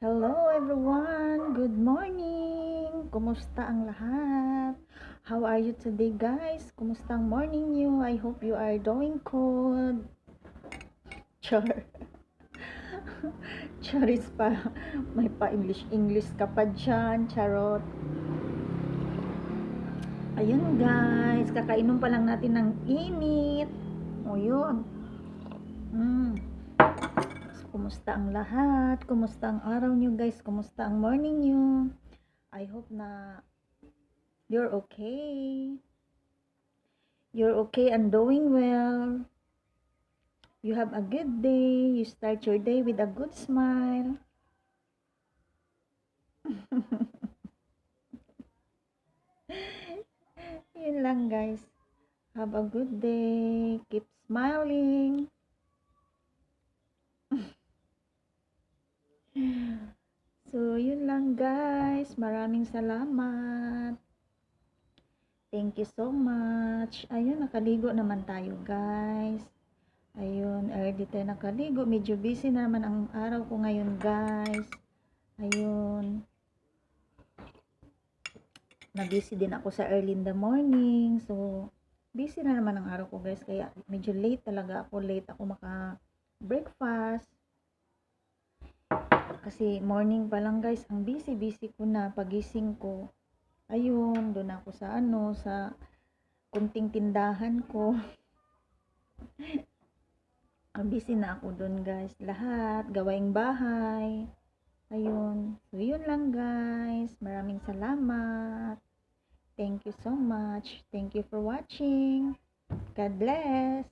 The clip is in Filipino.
Hello everyone! Good morning! Kumusta ang lahat? How are you today guys? Kumusta ang morning niyo? I hope you are doing good. Char. Charis pa. May pa English ka pa dyan. Charot. Ayun guys. Kakainom pa lang natin ng init. O yun. Kumusta ang lahat? Kumusta ang araw nyo guys? Kumusta ang morning nyo? I hope na you're okay. You're okay and doing well. You have a good day. You start your day with a good smile. Yun lang guys. Have a good day. Keep smiling. So, yun lang guys. Maraming salamat. Thank you so much. Ayun, nakaligo naman tayo guys. Ayun, early tayo nakaligo. Medyo busy na naman ang araw ko ngayon guys. Ayun. Na-busy din ako sa early in the morning. So, busy na naman ang araw ko guys. Kaya medyo late talaga ako. Late ako maka-breakfast. Kasi morning pa lang guys. Ang busy ko na pagising ko. Ayun, doon ako sa kunting tindahan ko. Ang busy na ako doon guys. Lahat, gawaing bahay. Ayun. So, yun lang guys. Maraming salamat. Thank you so much. Thank you for watching. God bless.